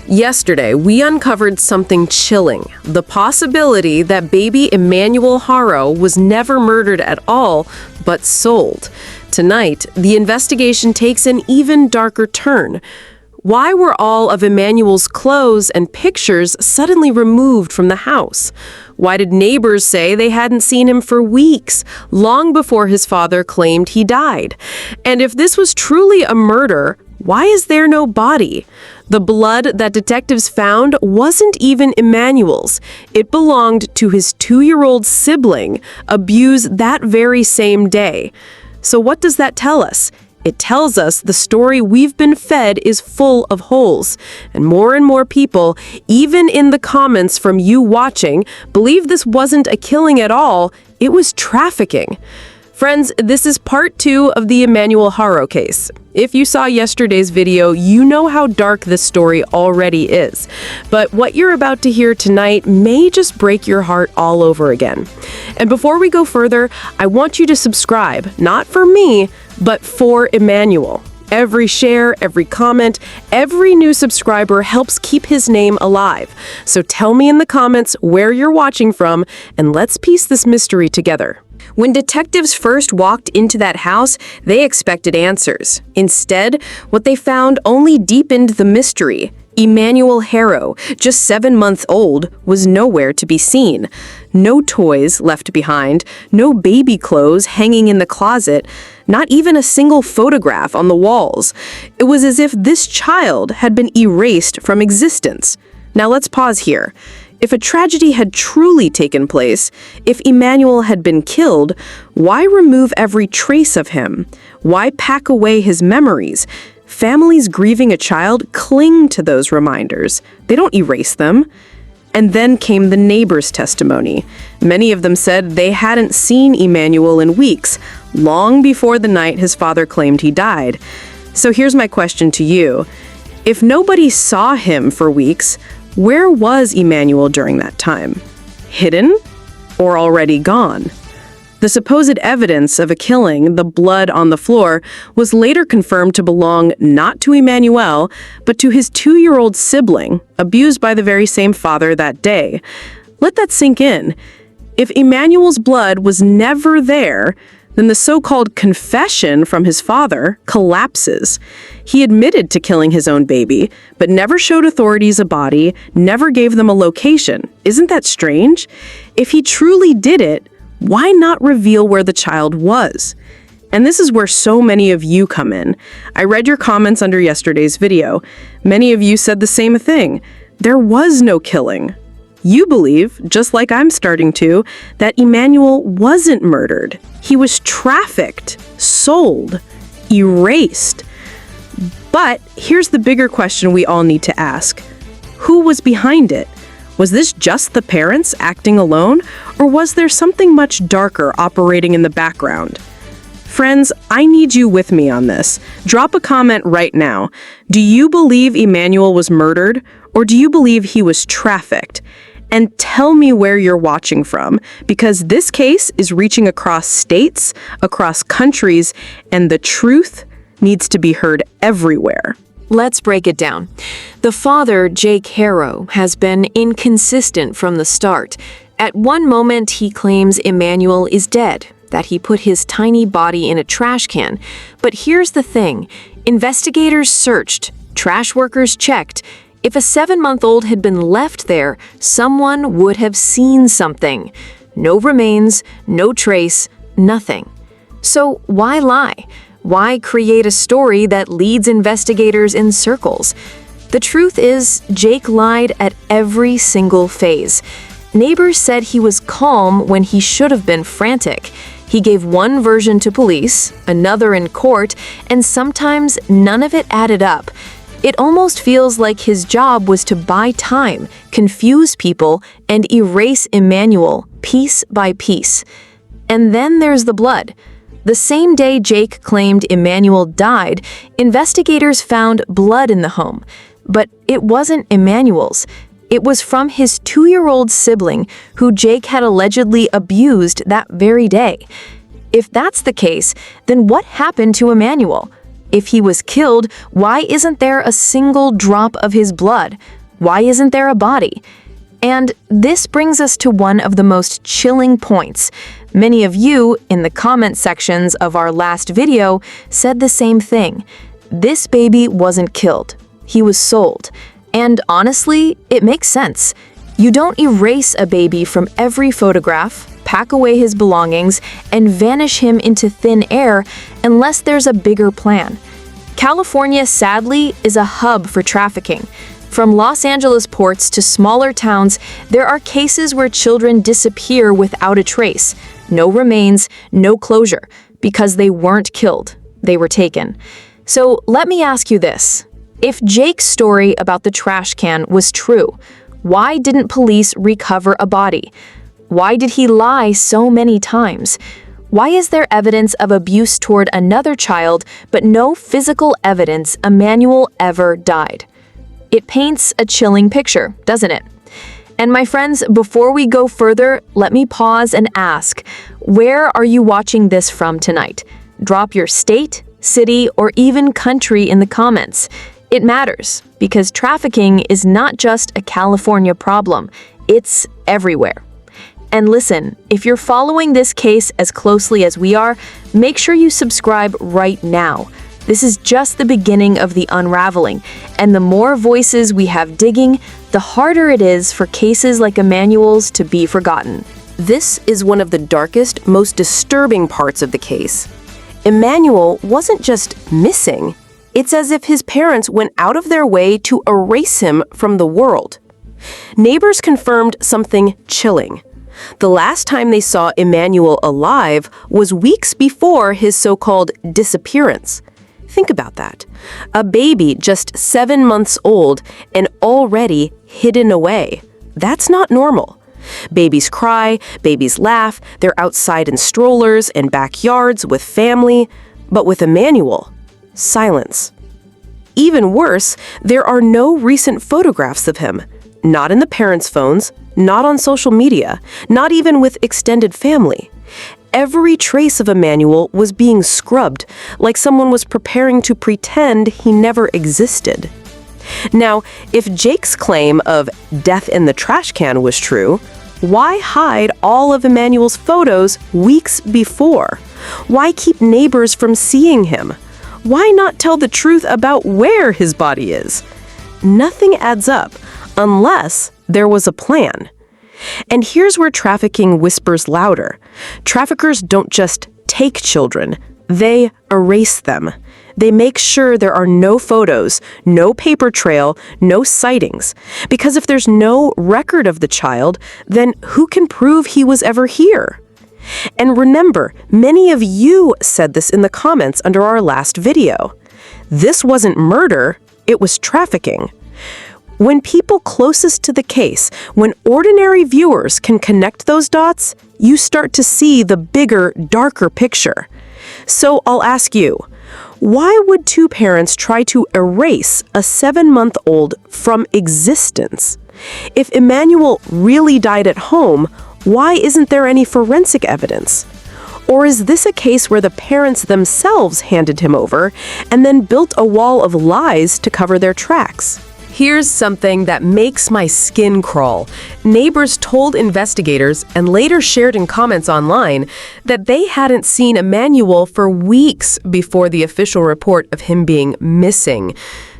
Yesterday, we uncovered something chilling, the possibility that baby Emmanuel Haro was never murdered at all, but sold. Tonight, the investigation takes an even darker turn. Why were all of Emmanuel's clothes and pictures suddenly removed from the house? Why did neighbors say they hadn't seen him for weeks, long before his father claimed he died? And if this was truly a murder, why is there no body? The blood that detectives found wasn't even Emmanuel's. It belonged to his 2-year-old sibling, abused that very same day. So what does that tell us? It tells us the story we've been fed is full of holes. And more people, even in the comments from you watching, believe this wasn't a killing at all, it was trafficking. Friends, this is part 2 of the Emmanuel Haro case. If you saw yesterday's video, you know how dark this story already is. But what you're about to hear tonight may just break your heart all over again. And before we go further, I want you to subscribe, not for me, but for Emmanuel. Every share, every comment, every new subscriber helps keep his name alive. So tell me in the comments where you're watching from, and let's piece this mystery together. When detectives first walked into that house, they expected answers. Instead, what they found only deepened the mystery. Emmanuel Haro, just 7 months old, was nowhere to be seen. No toys left behind, no baby clothes hanging in the closet, not even a single photograph on the walls. It was as if this child had been erased from existence. Now let's pause here. If a tragedy had truly taken place, if Emmanuel had been killed, why remove every trace of him? Why pack away his memories? Families grieving a child cling to those reminders. They don't erase them. And then came the neighbors' testimony. Many of them said they hadn't seen Emmanuel in weeks, long before the night his father claimed he died. So here's my question to you. If nobody saw him for weeks, where was Emmanuel during that time? Hidden or already gone? The supposed evidence of a killing, the blood on the floor, was later confirmed to belong not to Emmanuel, but to his 2-year-old sibling, abused by the very same father that day. Let that sink in. If Emmanuel's blood was never there, then the so-called confession from his father collapses. He admitted to killing his own baby, but never showed authorities a body, never gave them a location. Isn't that strange? If he truly did it, why not reveal where the child was? And this is where so many of you come in. I read your comments under yesterday's video. Many of you said the same thing. There was no killing. You believe, just like I'm starting to, that Emmanuel wasn't murdered. He was trafficked, sold, erased. But here's the bigger question we all need to ask. Who was behind it? Was this just the parents acting alone, or was there something much darker operating in the background? Friends, I need you with me on this. Drop a comment right now. Do you believe Emmanuel was murdered, or do you believe he was trafficked? And tell me where you're watching from, because this case is reaching across states, across countries, and the truth needs to be heard everywhere. Let's break it down. The father, Jake Haro, has been inconsistent from the start. At one moment, he claims Emmanuel is dead, that he put his tiny body in a trash can. But here's the thing. Investigators searched, trash workers checked. If a 7-month-old had been left there, someone would have seen something. No remains, no trace, nothing. So why lie? Why create a story that leads investigators in circles? The truth is, Jake lied at every single phase. Neighbors said he was calm when he should have been frantic. He gave one version to police, another in court, and sometimes none of it added up. It almost feels like his job was to buy time, confuse people, and erase Emmanuel piece by piece. And then there's the blood. The same day Jake claimed Emmanuel died, investigators found blood in the home. But it wasn't Emmanuel's. It was from his 2-year-old sibling, who Jake had allegedly abused that very day. If that's the case, then what happened to Emmanuel? If he was killed, why isn't there a single drop of his blood? Why isn't there a body? And this brings us to one of the most chilling points. Many of you, in the comment sections of our last video, said the same thing. This baby wasn't killed. He was sold. And honestly, it makes sense. You don't erase a baby from every photograph, pack away his belongings, and vanish him into thin air unless there's a bigger plan. California, sadly, is a hub for trafficking. From Los Angeles ports to smaller towns, there are cases where children disappear without a trace. No remains, no closure, because they weren't killed. They were taken. So let me ask you this. If Jake's story about the trash can was true, why didn't police recover a body? Why did he lie so many times? Why is there evidence of abuse toward another child, but no physical evidence Emmanuel ever died? It paints a chilling picture, doesn't it? And my friends, before we go further, let me pause and ask, where are you watching this from tonight? Drop your state, city, or even country in the comments. It matters, because trafficking is not just a California problem, it's everywhere. And listen, if you're following this case as closely as we are, make sure you subscribe right now. This is just the beginning of the unraveling, and the more voices we have digging, the harder it is for cases like Emmanuel's to be forgotten. This is one of the darkest, most disturbing parts of the case. Emmanuel wasn't just missing. It's as if his parents went out of their way to erase him from the world. Neighbors confirmed something chilling. The last time they saw Emmanuel alive was weeks before his so-called disappearance. Think about that. A baby just 7 months old and already hidden away. That's not normal. Babies cry, babies laugh, they're outside in strollers and backyards with family. But with Emmanuel, silence. Even worse, there are no recent photographs of him. Not in the parents' phones, not on social media, not even with extended family. Every trace of Emmanuel was being scrubbed, like someone was preparing to pretend he never existed. Now, if Jake's claim of death in the trash can was true, why hide all of Emmanuel's photos weeks before? Why keep neighbors from seeing him? Why not tell the truth about where his body is? Nothing adds up unless there was a plan. And here's where trafficking whispers louder. Traffickers don't just take children, they erase them. They make sure there are no photos, no paper trail, no sightings. Because if there's no record of the child, then who can prove he was ever here? And remember, many of you said this in the comments under our last video. This wasn't murder, it was trafficking. When people closest to the case, when ordinary viewers can connect those dots, you start to see the bigger, darker picture. So I'll ask you, why would two parents try to erase a 7-month-old from existence? If Emmanuel really died at home, why isn't there any forensic evidence? Or is this a case where the parents themselves handed him over and then built a wall of lies to cover their tracks? Here's something that makes my skin crawl. Neighbors told investigators and later shared in comments online that they hadn't seen Emmanuel for weeks before the official report of him being missing.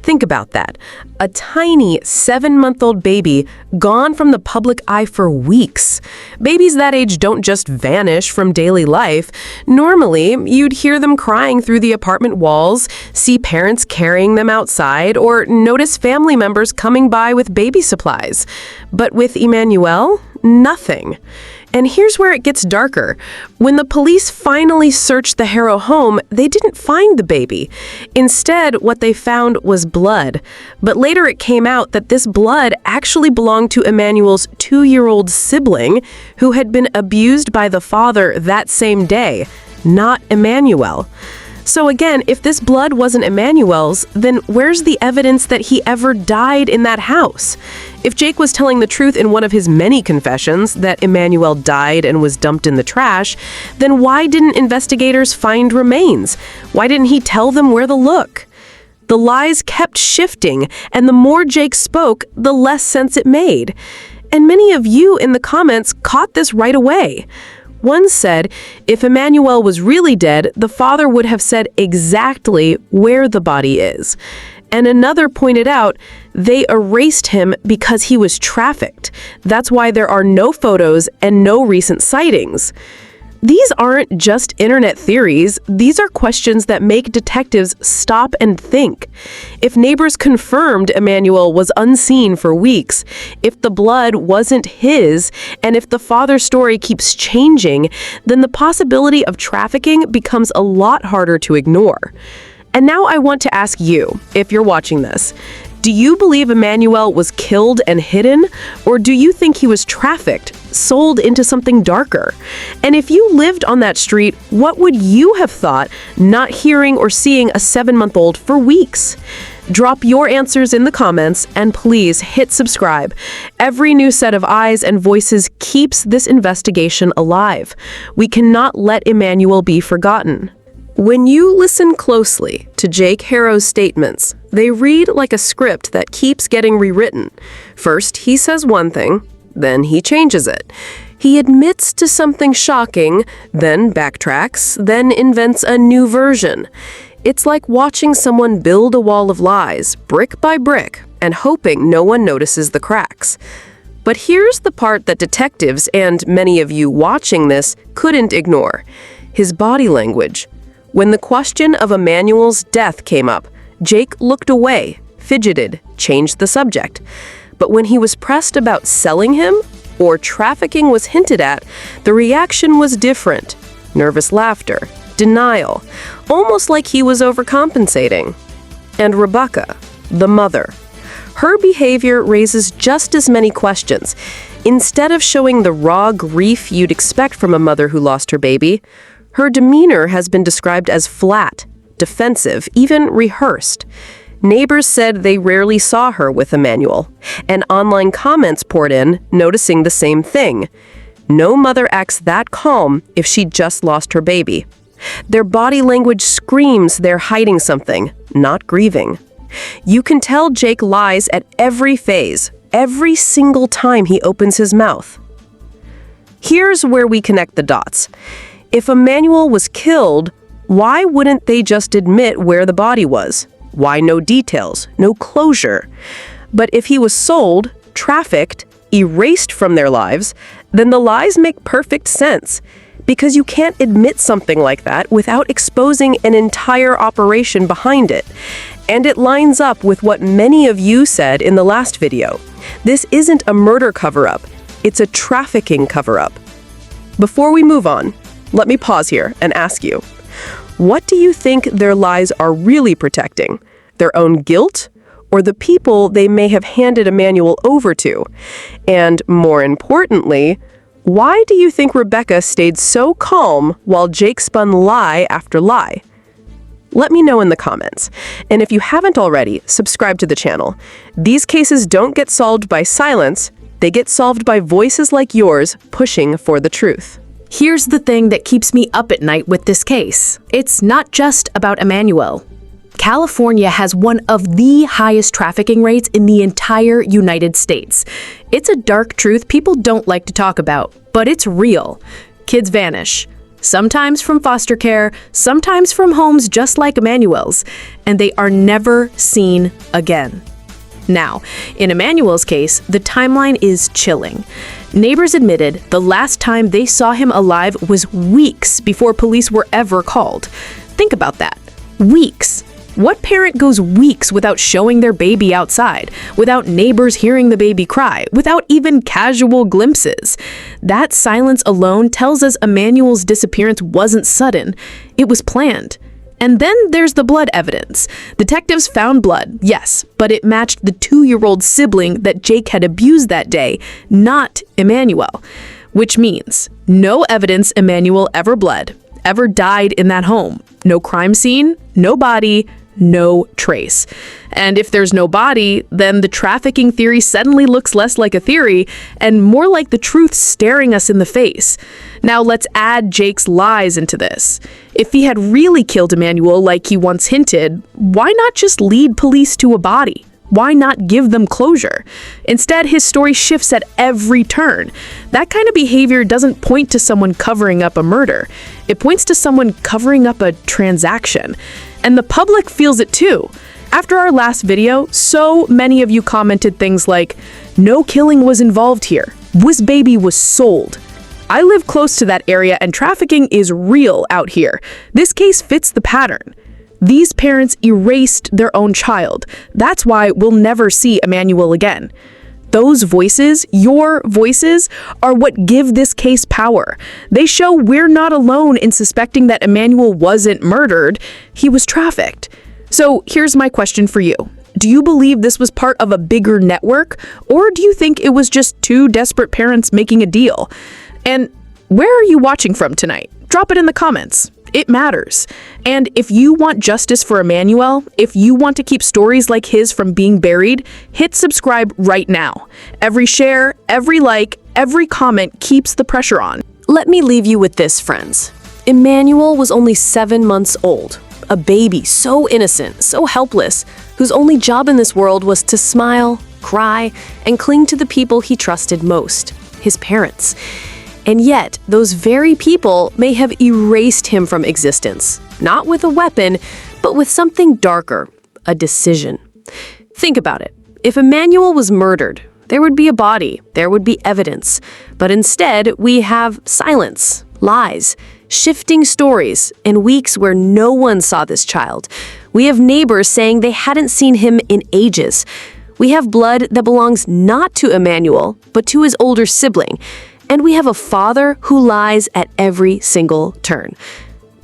Think about that. A tiny 7-month-old baby gone from the public eye for weeks. Babies that age don't just vanish from daily life. Normally, you'd hear them crying through the apartment walls, see parents carrying them outside, or notice family members coming by with baby supplies. But with Emmanuel, nothing. And here's where it gets darker. When the police finally searched the Haro home, they didn't find the baby. Instead, what they found was blood. But later it came out that this blood actually belonged to Emmanuel's 2-year-old sibling, who had been abused by the father that same day, not Emmanuel. So again, if this blood wasn't Emmanuel's, then where's the evidence that he ever died in that house? If Jake was telling the truth in one of his many confessions that Emmanuel died and was dumped in the trash, then why didn't investigators find remains? Why didn't he tell them where to look? The lies kept shifting, and the more Jake spoke, the less sense it made. And many of you in the comments caught this right away. One said, if Emmanuel was really dead, the father would have said exactly where the body is. And another pointed out, they erased him because he was trafficked. That's why there are no photos and no recent sightings. These aren't just internet theories. These are questions that make detectives stop and think. If neighbors confirmed Emmanuel was unseen for weeks, if the blood wasn't his, and if the father's story keeps changing, then the possibility of trafficking becomes a lot harder to ignore. And now I want to ask you, if you're watching this, do you believe Emmanuel was killed and hidden, or do you think he was trafficked, sold into something darker? And if you lived on that street, what would you have thought not hearing or seeing a 7-month-old for weeks? Drop your answers in the comments, and please hit subscribe. Every new set of eyes and voices keeps this investigation alive. We cannot let Emmanuel be forgotten. When you listen closely to Jake Haro's statements, they read like a script that keeps getting rewritten. First, he says one thing, then he changes it. He admits to something shocking, then backtracks, then invents a new version. It's like watching someone build a wall of lies, brick by brick, and hoping no one notices the cracks. But here's the part that detectives and many of you watching this couldn't ignore: his body language. When the question of Emmanuel's death came up, Jake looked away, fidgeted, changed the subject. But when he was pressed about selling him, or trafficking was hinted at, the reaction was different. Nervous laughter, denial, almost like he was overcompensating. And Rebecca, the mother, her behavior raises just as many questions. Instead of showing the raw grief you'd expect from a mother who lost her baby, her demeanor has been described as flat, defensive, even rehearsed. Neighbors said they rarely saw her with Emmanuel, and online comments poured in, noticing the same thing. No mother acts that calm if she just lost her baby. Their body language screams they're hiding something, not grieving. You can tell Jake lies at every phase, every single time he opens his mouth. Here's where we connect the dots. If Emmanuel was killed, why wouldn't they just admit where the body was? Why no details, no closure? But if he was sold, trafficked, erased from their lives, then the lies make perfect sense. Because you can't admit something like that without exposing an entire operation behind it. And it lines up with what many of you said in the last video. This isn't a murder cover-up, it's a trafficking cover-up. Before we move on, let me pause here and ask you, what do you think their lies are really protecting? Their own guilt, or the people they may have handed Emmanuel over to? And more importantly, why do you think Rebecca stayed so calm while Jake spun lie after lie? Let me know in the comments. And if you haven't already, subscribe to the channel. These cases don't get solved by silence, they get solved by voices like yours pushing for the truth. Here's the thing that keeps me up at night with this case. It's not just about Emmanuel. California has one of the highest trafficking rates in the entire United States. It's a dark truth people don't like to talk about, but it's real. Kids vanish. Sometimes from foster care, sometimes from homes just like Emmanuel's, and they are never seen again. Now, in Emmanuel's case, the timeline is chilling. Neighbors admitted the last time they saw him alive was weeks before police were ever called. Think about that. Weeks. What parent goes weeks without showing their baby outside, without neighbors hearing the baby cry, without even casual glimpses? That silence alone tells us Emmanuel's disappearance wasn't sudden. It was planned. And then there's the blood evidence. Detectives found blood, yes, but it matched the 2-year-old sibling that Jake had abused that day, not Emmanuel. Which means no evidence Emmanuel ever bled, ever died in that home. No crime scene, no body, no trace. And if there's no body, then the trafficking theory suddenly looks less like a theory and more like the truth staring us in the face. Now let's add Jake's lies into this. If he had really killed Emmanuel like he once hinted, why not just lead police to a body? Why not give them closure? Instead, his story shifts at every turn. That kind of behavior doesn't point to someone covering up a murder. It points to someone covering up a transaction. And the public feels it too. After our last video, so many of you commented things like, "No killing was involved here. This baby was sold." I live close to that area and trafficking is real out here. This case fits the pattern. These parents erased their own child. That's why we'll never see Emmanuel again. Those voices, your voices, are what give this case power. They show we're not alone in suspecting that Emmanuel wasn't murdered, he was trafficked. So here's my question for you. Do you believe this was part of a bigger network, or do you think it was just two desperate parents making a deal? And where are you watching from tonight? Drop it in the comments. It matters. And if you want justice for Emmanuel, if you want to keep stories like his from being buried, hit subscribe right now. Every share, every like, every comment keeps the pressure on. Let me leave you with this, friends. Emmanuel was only 7 months old, a baby so innocent, so helpless, whose only job in this world was to smile, cry, and cling to the people he trusted most, his parents. And yet, those very people may have erased him from existence, not with a weapon, but with something darker, a decision. Think about it. If Emmanuel was murdered, there would be a body, there would be evidence. But instead, we have silence, lies, shifting stories, and weeks where no one saw this child. We have neighbors saying they hadn't seen him in ages. We have blood that belongs not to Emmanuel, but to his older sibling. And we have a father who lies at every single turn.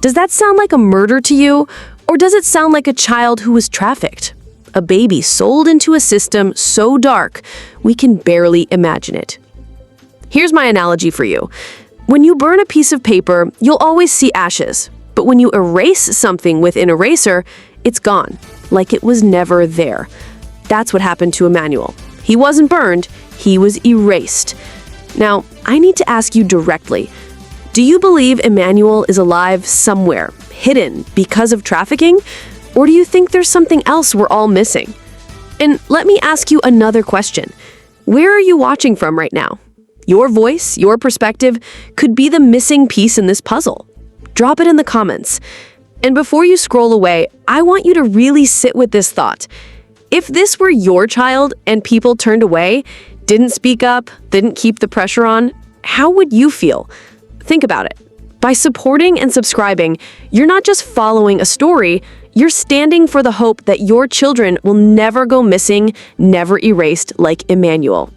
Does that sound like a murder to you? Or does it sound like a child who was trafficked? A baby sold into a system so dark, we can barely imagine it. Here's my analogy for you. When you burn a piece of paper, you'll always see ashes. But when you erase something with an eraser, it's gone, like it was never there. That's what happened to Emmanuel. He wasn't burned, he was erased. Now, I need to ask you directly, do you believe Emmanuel is alive somewhere, hidden because of trafficking? Or do you think there's something else we're all missing? And let me ask you another question. Where are you watching from right now? Your voice, your perspective, could be the missing piece in this puzzle. Drop it in the comments. And before you scroll away, I want you to really sit with this thought. If this were your child and people turned away, didn't speak up, didn't keep the pressure on, how would you feel? Think about it. By supporting and subscribing, you're not just following a story, you're standing for the hope that your children will never go missing, never erased like Emmanuel.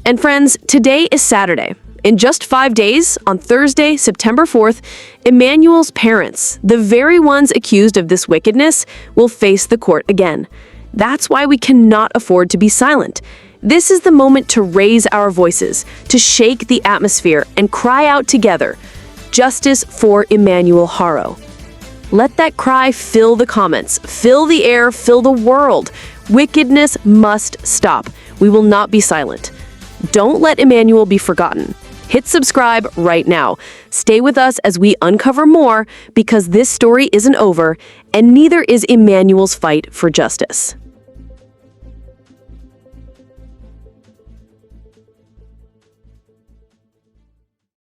And friends, today is Saturday. In just 5 days, on Thursday, September 4th, Emmanuel's parents, the very ones accused of this wickedness, will face the court again. That's why we cannot afford to be silent. This is the moment to raise our voices, to shake the atmosphere and cry out together, justice for Emmanuel Haro. Let that cry fill the comments, fill the air, fill the world. Wickedness must stop. We will not be silent. Don't let Emmanuel be forgotten. Hit subscribe right now. Stay with us as we uncover more, because this story isn't over, and neither is Emmanuel's fight for justice.